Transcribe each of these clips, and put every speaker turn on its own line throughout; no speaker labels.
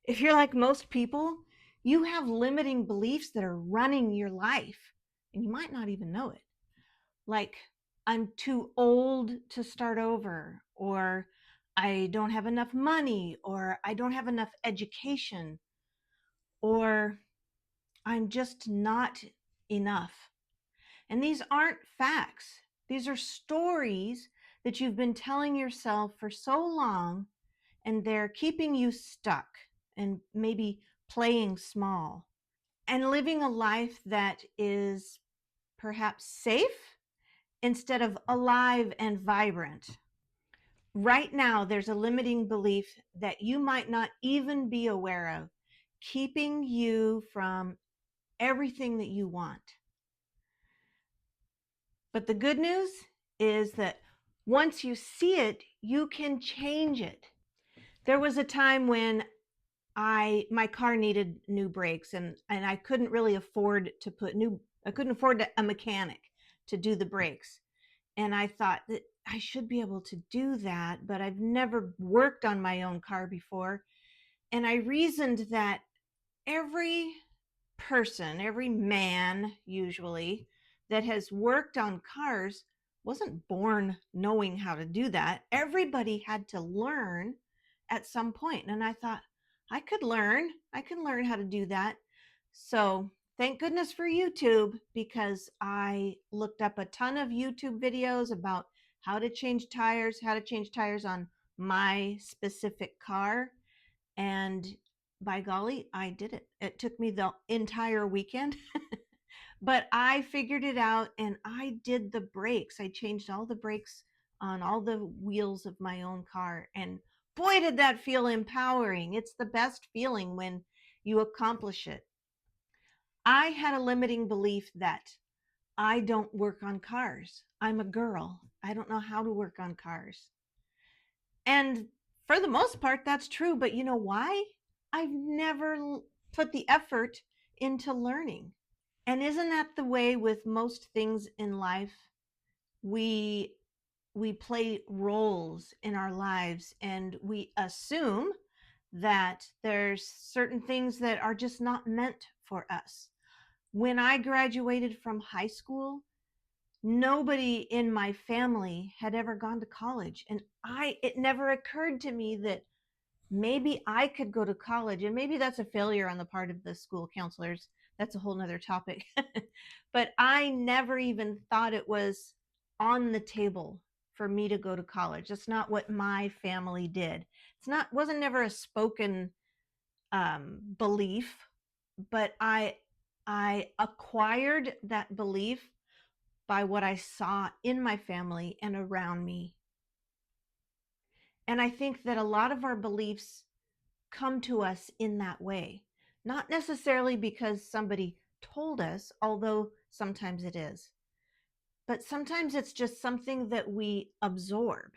If you're like most people, you have limiting beliefs that are running your life, and you might not even know it. Like, I'm too old to start over, or I don't have enough money, or I don't have enough education, or I'm just not enough. And these aren't facts. These are stories that you've been telling yourself for so long, and they're keeping you stuck and maybe playing small and living a life that is perhaps safe instead of alive and vibrant. Right now, there's a limiting belief that you might not even be aware of, keeping you from everything that you want. But the good news is that once you see it, you can change it. There was a time when my car needed new brakes, and I couldn't really afford to I couldn't afford a mechanic to do the brakes. And I thought that I should be able to do that, but I've never worked on my own car before. And I reasoned that every person, every man usually, that has worked on cars wasn't born knowing how to do that. Everybody had to learn at some point. And I thought, I could learn how to do that. So thank goodness for YouTube, because I looked up a ton of YouTube videos about how to change tires on my specific car. And by golly, I did it. It took me the entire weekend, but I figured it out, and I did the brakes. I changed all the brakes on all the wheels of my own car. And boy, did that feel empowering. It's the best feeling when you accomplish it. I had a limiting belief that I don't work on cars. I'm a girl. I don't know how to work on cars. And for the most part, that's true. But you know why? I've never put the effort into learning. And isn't that the way with most things in life? We play roles in our lives, and we assume that there's certain things that are just not meant for us. When I graduated from high school, nobody in my family had ever gone to college, and it never occurred to me that maybe I could go to college. And maybe that's a failure on the part of the school counselors. That's a whole nother topic. But I never even thought it was on the table for me to go to college. That's not what my family did. Wasn't never a spoken belief, but I acquired that belief by what I saw in my family and around me. And I think that a lot of our beliefs come to us in that way, not necessarily because somebody told us, although sometimes it is, but sometimes it's just something that we absorb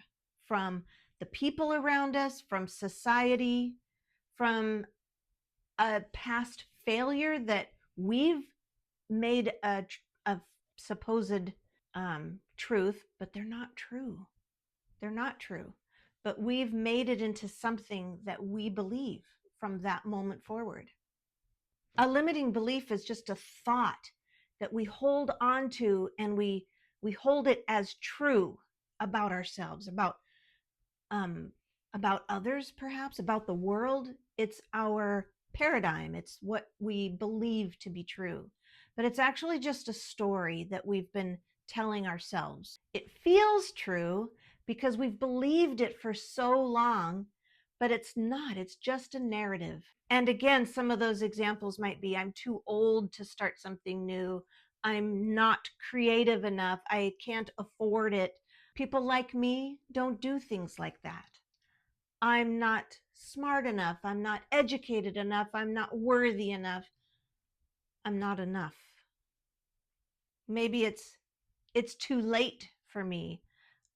from the people around us, from society, from a past failure that we've made a supposed truth, but they're not true. They're not true. But we've made it into something that we believe from that moment forward. A limiting belief is just a thought that we hold on to, and we hold it as true about ourselves, about others, perhaps about the world. It's our paradigm. It's what we believe to be true, but it's actually just a story that we've been telling ourselves. It feels true because we've believed it for so long, but it's not. It's just a narrative. And again, some of those examples might be, I'm too old to start something new. I'm not creative enough. I can't afford it. People like me don't do things like that. I'm not smart enough. I'm not educated enough. I'm not worthy enough. I'm not enough. Maybe it's too late for me.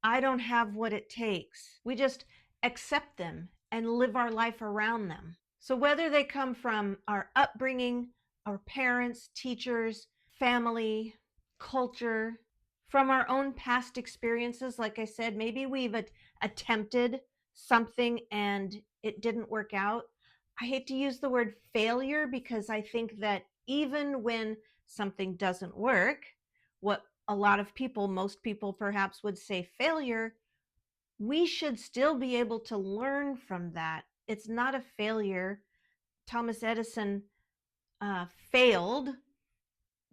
I don't have what it takes. We just accept them and live our life around them. So whether they come from our upbringing, our parents, teachers, family, culture, from our own past experiences, like I said, maybe we've attempted something and it didn't work out. I hate to use the word failure, because I think that even when something doesn't work, what a lot of people, most people perhaps would say failure, we should still be able to learn from that. It's not a failure. Thomas Edison failed,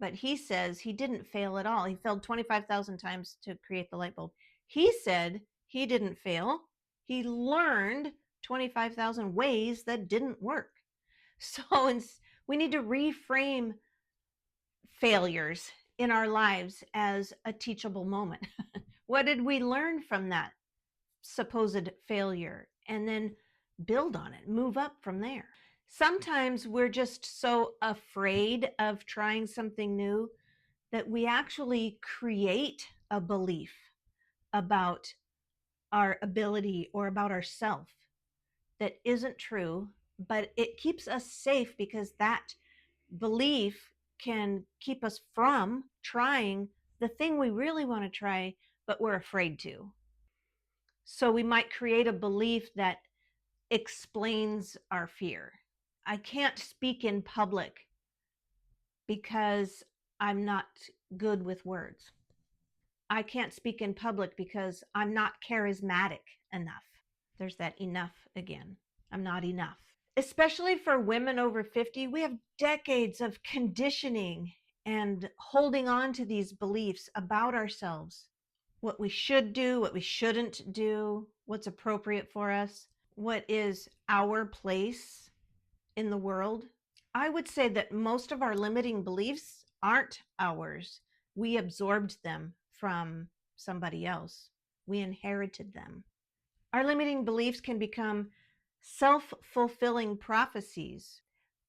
but he says he didn't fail at all. He failed 25,000 times to create the light bulb. He said he didn't fail. He learned 25,000 ways that didn't work. So we need to reframe failures in our lives as a teachable moment. What did we learn from that supposed failure? And then build on it, move up from there. Sometimes we're just so afraid of trying something new that we actually create a belief about our ability or about ourself that isn't true, but it keeps us safe because that belief can keep us from trying the thing we really want to try, but we're afraid to. So we might create a belief that explains our fear. I can't speak in public because I'm not good with words. I can't speak in public because I'm not charismatic enough. There's that enough again. I'm not enough. Especially for women over 50, we have decades of conditioning and holding on to these beliefs about ourselves. What we should do, what we shouldn't do, what's appropriate for us, what is our place in the world. I would say that most of our limiting beliefs aren't ours. We absorbed them from somebody else. We inherited them. Our limiting beliefs can become self-fulfilling prophecies.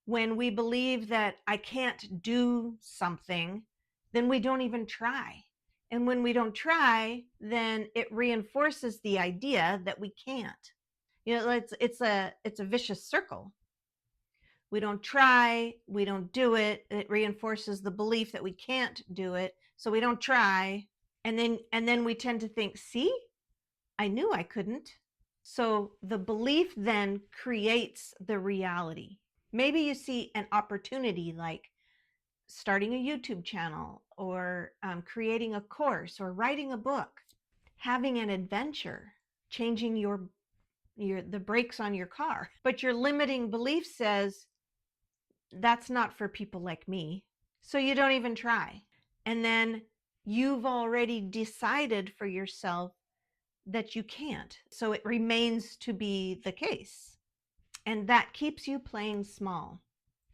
When we believe that I can't do something, then we don't even try. And when we don't try, then it reinforces the idea that we can't. You know, it's a vicious circle. We don't try, we don't do it. It reinforces the belief that we can't do it, so we don't try. And then we tend to think, see, I knew I couldn't. So the belief then creates the reality. Maybe you see an opportunity like starting a YouTube channel, or creating a course, or writing a book, having an adventure, changing the brakes on your car. But your limiting belief says that's not for people like me. So you don't even try. And then you've already decided for yourself that you can't. So it remains to be the case. And that keeps you playing small.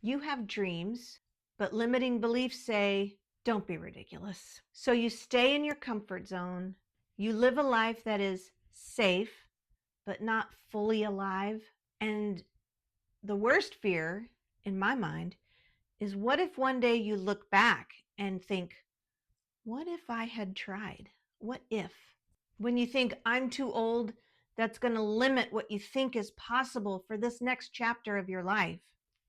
You have dreams, but limiting beliefs say, don't be ridiculous. So you stay in your comfort zone. You live a life that is safe, but not fully alive. And the worst fear, in my mind, is what if one day you look back and think, what if I had tried? What if? When you think I'm too old, that's going to limit what you think is possible for this next chapter of your life.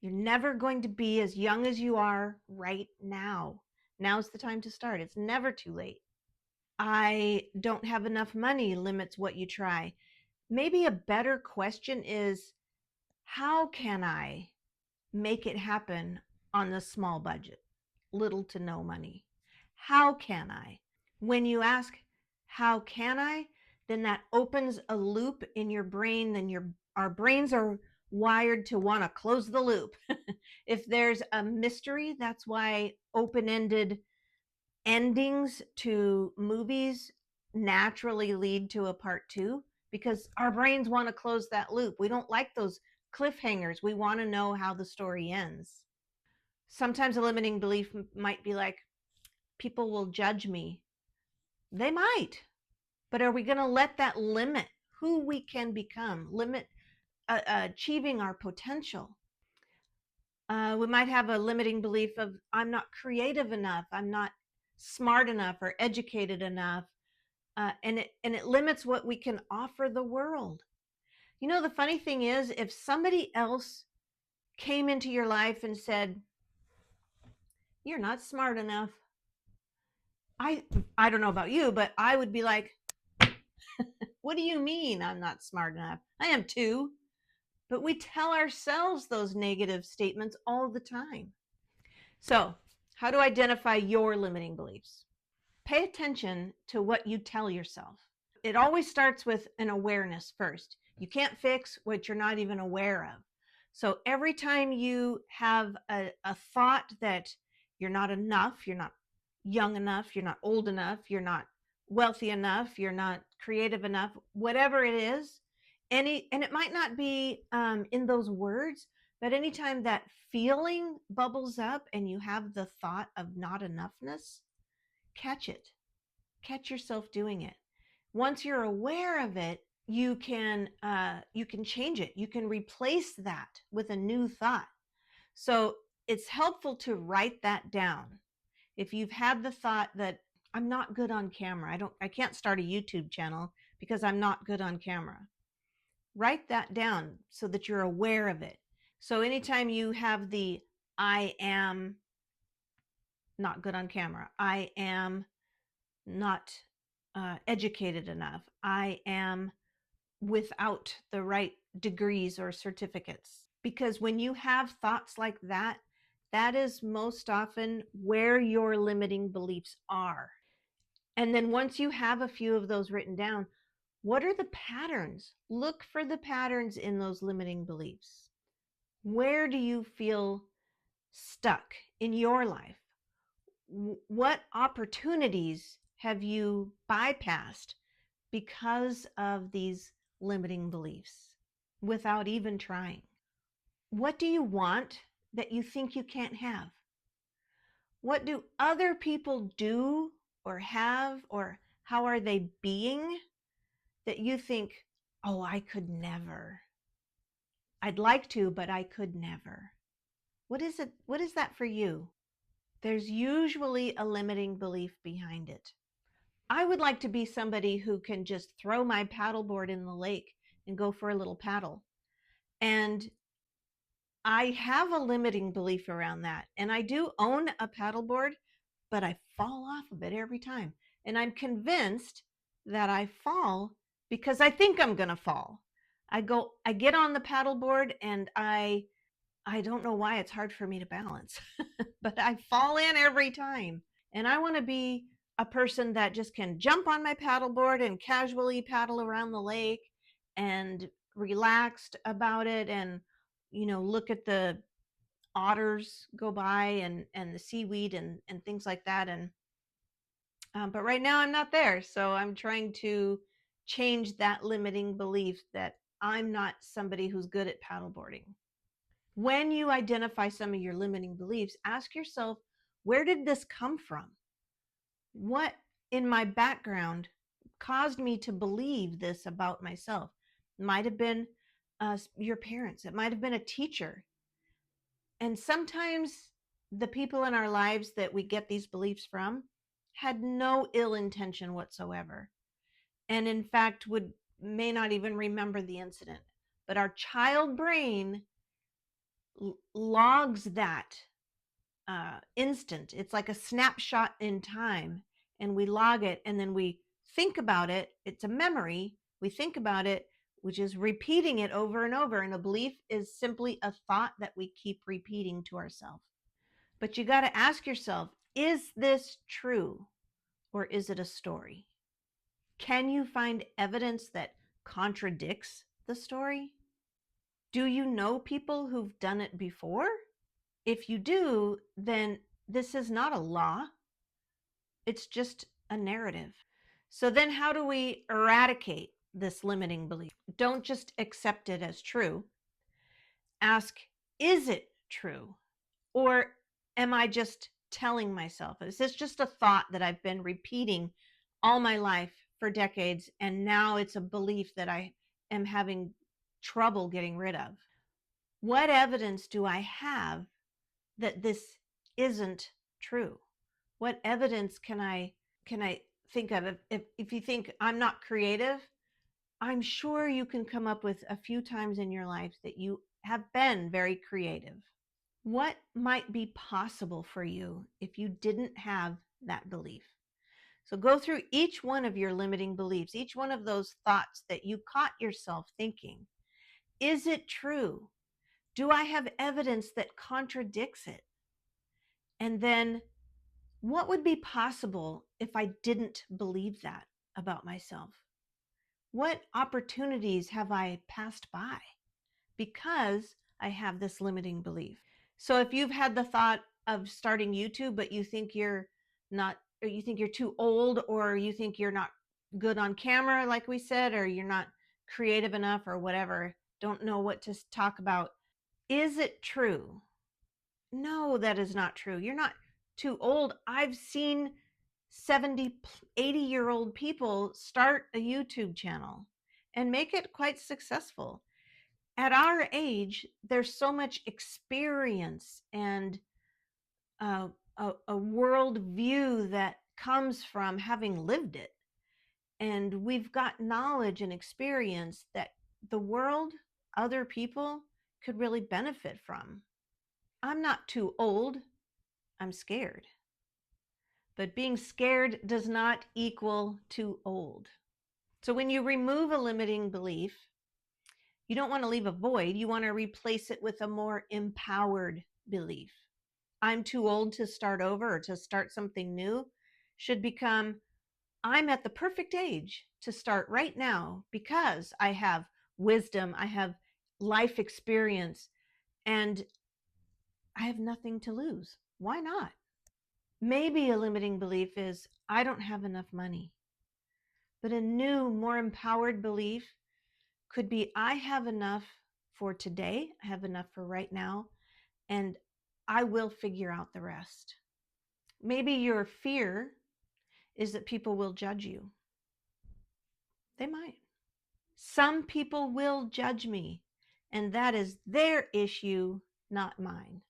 You're never going to be as young as you are right now. Now's the time to start. It's never too late. I don't have enough money limits what you try. Maybe a better question is, how can I make it happen on the small budget, little to no money? How can I? When you ask, how can I? Then that opens a loop in your brain. Then our brains are wired to want to close the loop. If there's a mystery, that's why open-ended endings to movies naturally lead to a part two, because our brains want to close that loop. We don't like those cliffhangers. We want to know how the story ends. Sometimes a limiting belief might be like, people will judge me. They might, but are we going to let that limit who we can become, limit achieving our potential? We might have a limiting belief of, I'm not creative enough, I'm not smart enough or educated enough, and it limits what we can offer the world. You know, the funny thing is, if somebody else came into your life and said, you're not smart enough, I don't know about you, but I would be like, what do you mean I'm not smart enough? I am too. but we tell ourselves those negative statements all the time. So, how to identify your limiting beliefs? Pay attention to what you tell yourself. It always starts with an awareness first. You can't fix what you're not even aware of. So every time you have a thought that you're not enough, you're not young enough, you're not old enough, you're not wealthy enough, you're not creative enough, whatever it is, and it might not be in those words, but anytime that feeling bubbles up and you have the thought of not enoughness, catch it. Catch yourself doing it. Once you're aware of it, you can change it. You can replace that with a new thought. So it's helpful to write that down. If you've had the thought that I'm not good on camera, I can't start a YouTube channel because I'm not good on camera. Write that down so that you're aware of it. So anytime you have the I am not good on camera, I am not educated enough, I am without the right degrees or certificates. Because when you have thoughts like that, that is most often where your limiting beliefs are. And then once you have a few of those written down, what are the patterns? Look for the patterns in those limiting beliefs. Where do you feel stuck in your life? What opportunities have you bypassed because of these limiting beliefs without even trying? What do you want that you think you can't have? What do other people do or have, or how are they being that you think, oh, I could never? I'd like to, but I could never. What is it? What is that for you? There's usually a limiting belief behind it. I would like to be somebody who can just throw my paddleboard in the lake and go for a little paddle. And I have a limiting belief around that. And I do own a paddleboard, but I fall off of it every time. And I'm convinced that I fall because I think I'm going to fall. I get on the paddleboard and I don't know why it's hard for me to balance, but I fall in every time. And I want to be a person that just can jump on my paddleboard and casually paddle around the lake and relaxed about it, and look at the otters go by and the seaweed and things like that. And but right now I'm not there, so I'm trying to change that limiting belief that I'm not somebody who's good at paddleboarding. When you identify some of your limiting beliefs, ask yourself, where did this come from? What in my background caused me to believe this about myself? It might have been your parents. It might have been a teacher. And sometimes the people in our lives that we get these beliefs from had no ill intention whatsoever. And in fact, may not even remember the incident. But our child brain logs that instant. It's like a snapshot in time, and we log it, and then we think about it. It's a memory. We think about it, which is repeating it over and over. And a belief is simply a thought that we keep repeating to ourselves. But you got to ask yourself, is this true, or is it a story? Can you find evidence that contradicts the story? Do you know people who've done it before? If you do, then this is not a law. It's just a narrative. So then how do we eradicate this limiting belief? Don't just accept it as true. Ask, is it true? Or am I just telling myself? Is this just a thought that I've been repeating all my life for decades, and now it's a belief that I am having trouble getting rid of? What evidence do I have that this isn't true? What evidence can I think of? If you think I'm not creative, I'm sure you can come up with a few times in your life that you have been very creative. What might be possible for you if you didn't have that belief? So go through each one of your limiting beliefs, each one of those thoughts that you caught yourself thinking. Is it true? Do I have evidence that contradicts it? And then what would be possible if I didn't believe that about myself? What opportunities have I passed by because I have this limiting belief? So if you've had the thought of starting YouTube, but you think you're not, or you think you're too old, or you think you're not good on camera, like we said, or you're not creative enough or whatever, don't know what to talk about. Is it true? No, that is not true. You're not too old. I've seen 70, 80-year-old people start a YouTube channel and make it quite successful. At our age, there's so much experience and a world view that comes from having lived it. And we've got knowledge and experience that the world, other people, could really benefit from. I'm not too old. I'm scared. But being scared does not equal too old. So when you remove a limiting belief, you don't want to leave a void. You want to replace it with a more empowered belief. I'm too old to start over or to start something new should become, I'm at the perfect age to start right now because I have wisdom, I have life experience, and I have nothing to lose. Why not? Maybe a limiting belief is, I don't have enough money. But a new, more empowered belief could be, I have enough for today, I have enough for right now, and I will figure out the rest. Maybe your fear is that people will judge you. They might. Some people will judge me, and that is their issue, not mine.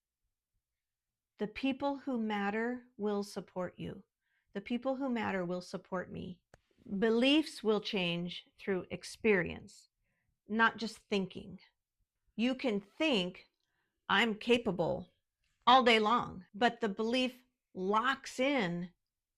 The people who matter will support you. The people who matter will support me. Beliefs will change through experience, not just thinking. You can think, I'm capable all day long, but the belief locks in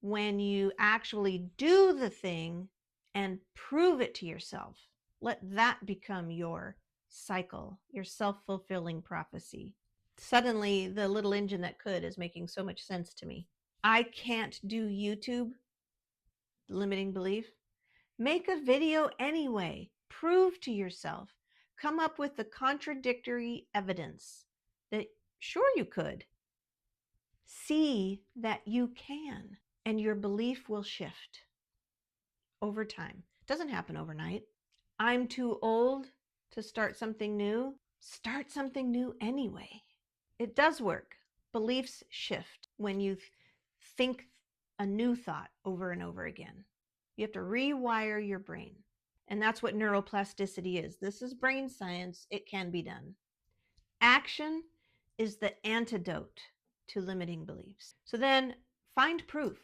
when you actually do the thing and prove it to yourself. Let that become your cycle, your self-fulfilling prophecy. Suddenly, the little engine that could is making so much sense to me. I can't do YouTube, limiting belief. Make a video anyway. Prove to yourself. Come up with the contradictory evidence that sure you could. See that you can, and your belief will shift over time. It doesn't happen overnight. I'm too old to start something new. Start something new anyway. It does work. Beliefs shift when you think a new thought over and over again. You have to rewire your brain. And that's what neuroplasticity is. This is brain science. It can be done. Action is the antidote to limiting beliefs. So then find proof.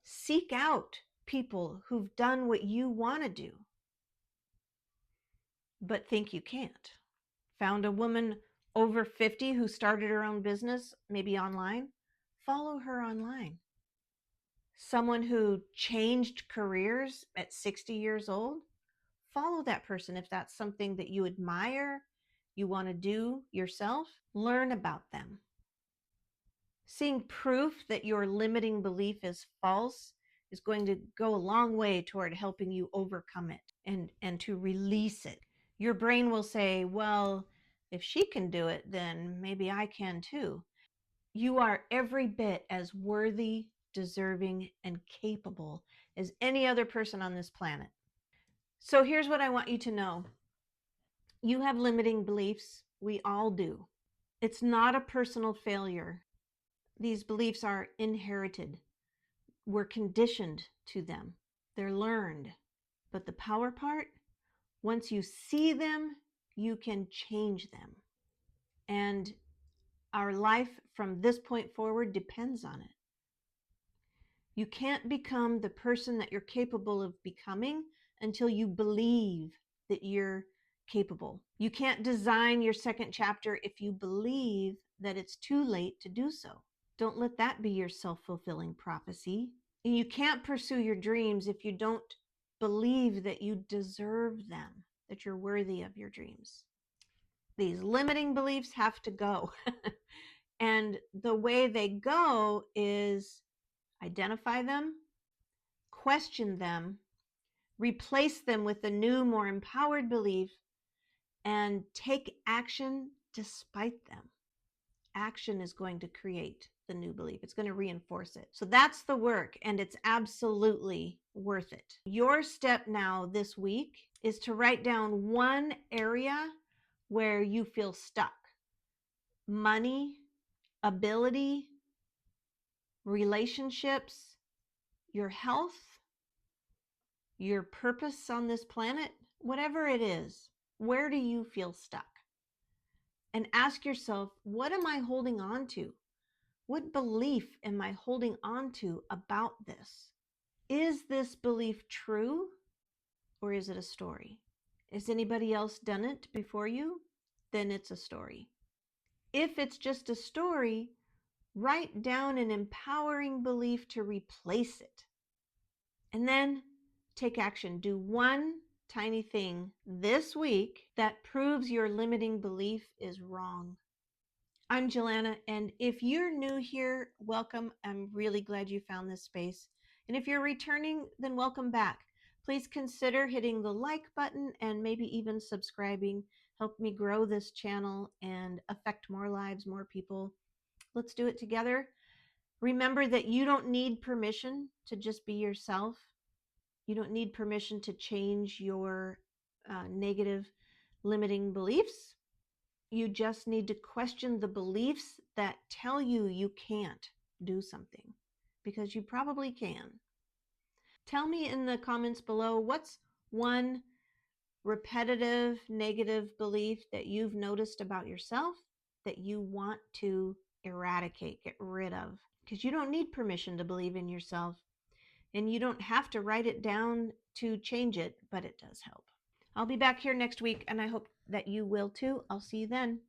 Seek out people who've done what you want to do, but think you can't. Found a woman over 50 who started her own business, maybe online. Follow her online. Someone who changed careers at 60 years old. Follow that person if that's something that you admire, you want to do yourself. Learn about them. Seeing proof that your limiting belief is false is going to go a long way toward helping you overcome it and to release it. Your brain will say, well, if she can do it, then maybe I can too. You are every bit as worthy, deserving, and capable as any other person on this planet. So here's what I want you to know. You have limiting beliefs. We all do. It's not a personal failure. These beliefs are inherited. We're conditioned to them. They're learned. But the power part, once you see them, you can change them. And our life from this point forward depends on it. You can't become the person that you're capable of becoming until you believe that you're capable. You can't design your second chapter if you believe that it's too late to do so. Don't let that be your self-fulfilling prophecy. And you can't pursue your dreams if you don't believe that you deserve them, that you're worthy of your dreams. These limiting beliefs have to go. And the way they go is identify them, question them, replace them with a new, more empowered belief, and take action despite them. Action is going to create the new belief. It's going to reinforce it. So that's the work, and it's absolutely worth it. Your step now this week is to write down one area where you feel stuck. Money, ability, relationships, your health, your purpose on this planet, whatever it is, where do you feel stuck? And ask yourself, what am I holding on to? What belief am I holding on to about this? Is this belief true, or is it a story? Has anybody else done it before you? Then it's a story. If it's just a story, write down an empowering belief to replace it. And then take action. Do one tiny thing this week that proves your limiting belief is wrong. I'm Jelana, and if you're new here, welcome. I'm really glad you found this space. And if you're returning, then welcome back. Please consider hitting the like button and maybe even subscribing. Help me grow this channel and affect more lives, more people. Let's do it together. Remember that you don't need permission to just be yourself. You don't need permission to change your negative, limiting beliefs. You just need to question the beliefs that tell you you can't do something, because you probably can. Tell me in the comments below, what's one repetitive negative belief that you've noticed about yourself that you want to eradicate, get rid of? Because you don't need permission to believe in yourself, and you don't have to write it down to change it, but it does help. I'll be back here next week, and I hope that you will too. I'll see you then.